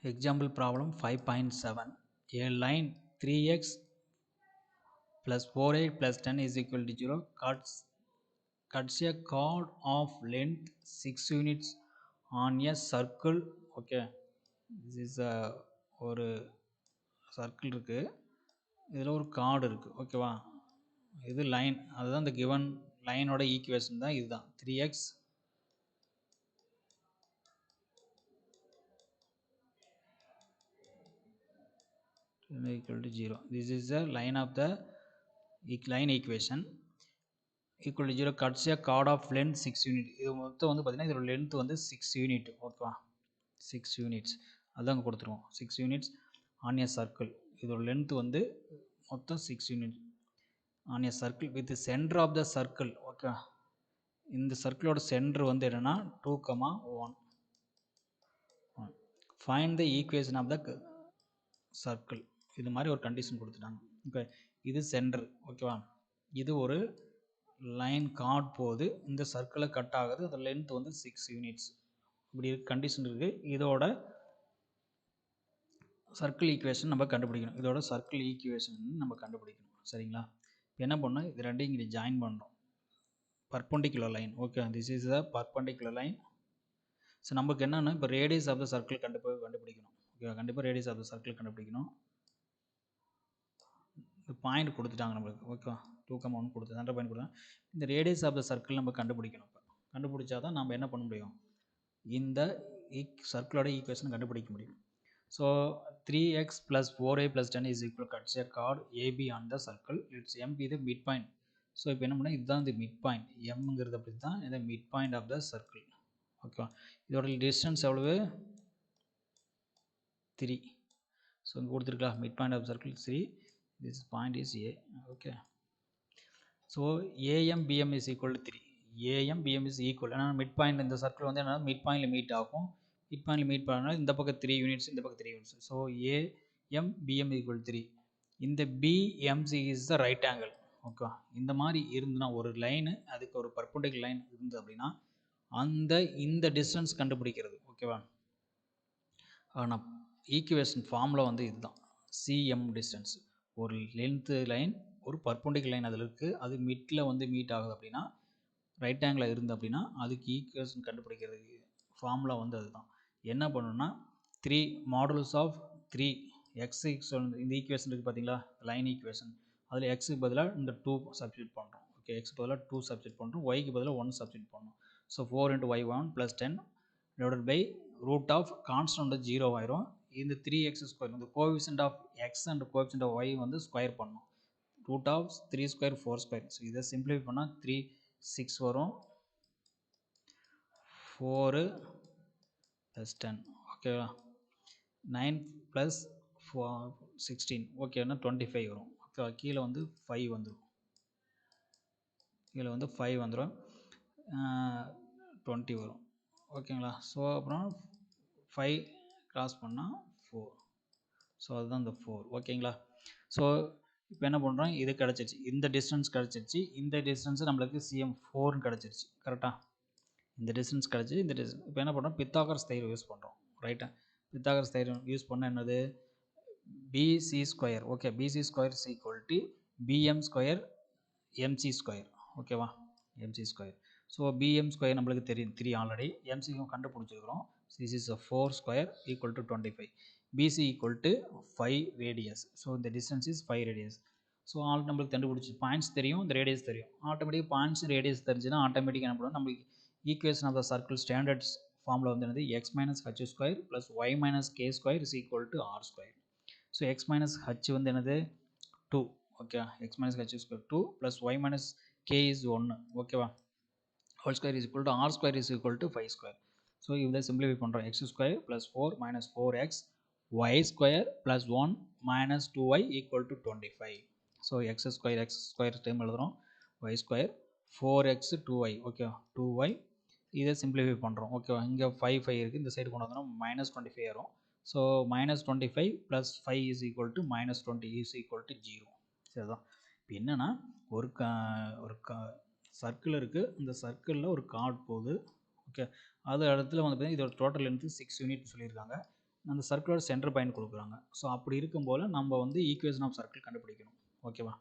Example problem 5.7. A line 3x plus 4x plus 10 is equal to 0 cuts a chord of length 6 units on a circle. Okay, this is a ஒரு circle இருக்குது, இதில் ஒரு card இருக்குது. ஓகேவா, இது line, அதுதான் இந்த கிவன் லைனோட ஈக்குவேஷன் தான் இதுதான். 3x equal to 0. This is the line of the line equation. equal to 0 cuts a chord of length 6 unit. இது மொத்தம் வந்து பார்த்தீங்கன்னா இதோட லென்த் வந்து 6 யூனிட். ஓகேவா, 6 யூனிட்ஸ் அதாங்க கொடுத்துருவோம். 6 யூனிட்ஸ் ஆன் ஏ சர்க்கிள். இதோட லென்த் வந்து மொத்தம் 6 unit on a circle with centre of the circle. Okay, இந்த சர்க்கிளோட சென்டர் வந்து என்னென்னா 2,1. Find the equation of the circle. இது மாதிரி ஒரு கண்டிஷன் கொடுத்துட்டாங்க. ஓகே, இது சென்டர். ஓகேவா, இது ஒரு லைன் கார்ட் போகுது, இந்த சர்க்கிளை கட் ஆகுது, அதோட லென்த் வந்து 6 யூனிட்ஸ். இப்படி கண்டிஷன் இருக்குது. இதோட சர்க்கிள் ஈக்குவேஷன் நம்ம கண்டுபிடிக்கணும். இதோட சர்க்கிள் ஈக்குவேஷன் நம்ம கண்டுபிடிக்கணும். சரிங்களா, இப்போ என்ன பண்ணோம், இது ரெண்டையும் இங்கே ஜாயின் பண்ணுறோம். Perpendicular line. Okay, this is the perpendicular line. So நமக்கு என்னென்னா இப்போ ரேடியஸ் ஆஃப் த சர்க்கிள் கண்டுபிடிக்கணும். ஓகே, கண்டிப்பாக ரேடியஸ் ஆஃப் த சர்க்கிள் கண்டுபிடிக்கணும். பாயிண்ட் கொடுத்துட்டாங்க நம்மளுக்கு. ஓகே, 2,1 கொடுத்து சென்டர் பாயிண்ட் கொடுத்தா இந்த ரேடியஸ் ஆஃப் த சர்க்கிள் நம்ம கண்டுபிடிக்கணும். இப்போ கண்டுபிடிச்சா தான் நம்ம என்ன பண்ண முடியும், இந்த சர்க்கிளோட ஈக்குவேஷன் கண்டுபிடிக்க முடியும். So 3x plus 4a plus 10 is equal to cuts a chord AB on the circle. Let's M be the midpoint. So இப்போ என்ன பண்ணால் இதுதான் இந்த மிட் பாயிண்ட். எம்ங்கிறது அப்படி தான் இந்த mid point of the circle. ஓகேவா, இதோட டிஸ்டன்ஸ் எவ்வளவு, 3. ஸோ இங்கே கொடுத்துருக்கலாம் mid point of circle 3. this point is A. okay, so AM BM is equal to 3. AM BM is equal. ஆனால் மிட் பாயிண்ட் இந்த சர்க்கிள் வந்து என்ன மிட் பாயிண்டில் மீட் ஆகும். மிட் பாயிண்டில் மீட் பண்ணால் இந்த பக்கம் 3 யூனிட்ஸ், இந்த பக்கம் 3 units. So AM BM equal 3. இந்த BMC is the right angle. Okay, இந்த மாதிரி இருந்துன்னா ஒரு லைனு, அதுக்கு ஒரு பர்பண்டிகுலர் லைன் இருந்து அப்படின்னா இந்த டிஸ்டன்ஸ் கண்டுபிடிக்கிறது. ஓகேவா, ஆனால் ஈக்குவேஷன் ஃபார்முலா வந்து இதுதான். CM டிஸ்டன்ஸ், ஒரு லென்த்து லைன், ஒரு பர்பண்டிகுலர் லைன் அதில் இருக்குது, அது மிட்டில் வந்து மீட் ஆகுது அப்படின்னா, ரைட் ஆங்கிளில் இருந்து அப்படின்னா அதுக்கு ஈக்குவேஷன் கண்டுபிடிக்கிறதுக்கு ஃபார்முலா வந்து அதுதான். என்ன பண்ணணும்னா 3 மாடுலஸ் ஆஃப் 3 எக்ஸ் இந்த ஈக்குவேஷன் இருக்குது பார்த்தீங்களா, லைன் ஈக்குவேஷன், அதில் எக்ஸுக்கு பதிலாக இந்த 2 சப்ஸ்டியூட் பண்ணுறோம். ஓகே, எக்ஸுக்கு பதிலாக 2 சப்ஸ்டியூட் பண்ணுறோம், ஒய்க்கு பதிலாக 1 சப்ஸ்டியூட் பண்ணணும். So 4 × y1 + 10 divided by root of constant 0 ஆயிரும். இந்த 3x², இந்த coefficient of x and coefficient of y வந்து ஸ்கொயர் பண்ணணும். Root of 3² 4². ஸோ இதை சிம்பிளிஃபை பண்ணால் 3 6 வரும், 4 + 10. ஓகேவா, 9 + 4 16. ஓகேன்னா 25 வரும். ஓகே, கீழே வந்து 5 வந்துடும், கீழே வந்து 5 வந்துடும், 20 வரும். ஓகேங்களா, ஸோ அப்புறம் 5 கிராஸ் பண்ணால் 4. ஸோ அதுதான் இந்த 4. ஓகேங்களா, ஸோ இப்போ என்ன பண்ணுறோம், இது கிடச்சிருச்சு, இந்த டிஸ்டன்ஸ் கிடச்சிருச்சு, இந்த டிஸ்டன்ஸு நம்மளுக்கு CM 4 கிடச்சிருச்சு. கரெக்டாக இந்த டிஸ்டன்ஸ் கிடச்சி, இந்த டிஸ்டன்ஸ் இப்போ என்ன பண்ணுறோம், பித்தாகரஸ் தேற்றம் யூஸ் பண்ணுறோம். ரைட்டா, பித்தாகரஸ் தேற்றம் யூஸ் பண்ண என்னது, BC². Okay, BC² is equal to BM² MC². ஓகேவா, MC². ஸோ BM² நம்மளுக்கு தெரியும் 3 already, MCக்கும் கண்டுபிடிச்சிருக்கிறோம். this is a 4² equal to 25. BC equal to 5 radius. So இந்த distance is 5 radius. ஸோ நம்மளுக்கு கண்டுபிடிச்சி பாயிண்ட்ஸ் தெரியும், இந்த ரேடியஸ் தெரியும். ஆட்டோமேட்டிக் பாயிண்ட்ஸ் ரேடியஸ் தெரிஞ்சுன்னா ஆட்டோமேட்டிக்காக என்ன பண்ணுவோம், நம்மளுக்கு equation of the circle standards formula வந்து என்னது, x - h² + y - k² is equal to r². So x - h வந்து என்னது 2. Okay, x - h² 2 + y - k is 1. ஓகேவா, whole square is equal to r² is equal to 5². So இதை simplify பண்ணுறோம். x² + 4 - 4x y² + 1 - 2y equal to 25. So x² time எழுதுகிறோம், y² 4x 2y. Okay, 2y. இதை simplify பண்ணுறோம். ஓகேவா, இங்கே 5 இருக்குது, இந்த சைடு கொண்டு வந்தோம் -25 வரும். So -25 + 5 is equal to -20 is equal to 0. சரிதான். இப்போ என்னென்னா ஒரு சர்க்கிள் இருக்குது, இந்த சர்க்கிளில் ஒரு கார்டு போகுது. ஓகே, அது இடத்துல வந்து பார்த்தீங்கன்னா இதோட டோட்டல் லென்த்து 6 யூனிட் சொல்லியிருக்காங்க. அந்த சர்க்கிளோட சென்டர் பாயிண்ட் கொடுக்குறாங்க. ஸோ அப்படி இருக்கும்போது நம்ம வந்து ஈக்குவேஷன் ஆஃப் சர்க்கிள் கண்டுபிடிக்கணும். ஓகேவா,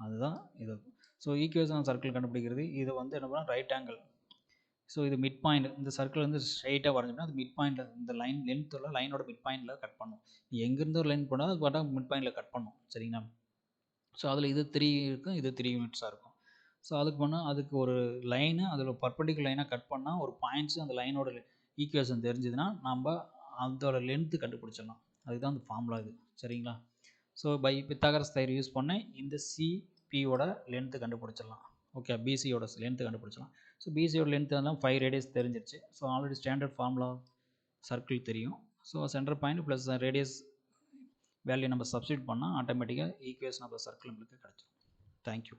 அதுதான் இது. ஸோ ஈக்குவேஷன் ஆஃப் சர்க்கிள் கண்டுபிடிக்கிறது இது வந்து என்ன பண்ணால் ரைட் ஆங்கிள். ஸோ இது மிட் பாயிண்ட், இந்த சர்க்கிள் வந்து ஸ்ட்ரைட்டாக வரைஞ்சோம்னா அது மிட் பாயிண்டில் இந்த லைன் லென்த்தில் லைனோட மிட் பாயிண்டில் கட் பண்ணும். எங்கேருந்து ஒரு லைன் போனால் அது பார்த்தா மிட் பாயிண்டில் கட் பண்ணும். சரிங்களா. ஸோ அதில் இது 3 இருக்கும், இது 3 யூனிட்ஸாக இருக்கும். ஸோ அதுக்கு பண்ணால் அதுக்கு ஒரு லைனு அதில் பர்பண்டிகுலர் லைனாக கட் பண்ணால் ஒரு பாயிண்ட்ஸு அந்த லைனோட ஈக்குவேஷன் தெரிஞ்சதுன்னா நம்ம அதோட லென்த்து கண்டுபிடிச்சிடலாம். அதுதான் அந்த ஃபார்முலா இது. சரிங்களா. So by Pythagoras theory use பண்ண இந்த சிபியோட லென்த்து கண்டுபிடிச்சிடலாம். ஓகே, பிசியோட லென்த்து கண்டுபிடிச்சலாம். ஸோ பிசியோட லென்த் எல்லாம் 5 ரேடியஸ் தெரிஞ்சிருச்சு. So already standard formula circle தெரியும். So centre point plus radius value நம்ம சப்ஸ்டியூட் பண்ணால் ஆட்டோமேட்டிக்காக ஈக்குவேஷன் ஆஃப் த சர்க்கிள் நம்மளுக்கு கிடச்சிடும். தேங்க்யூ.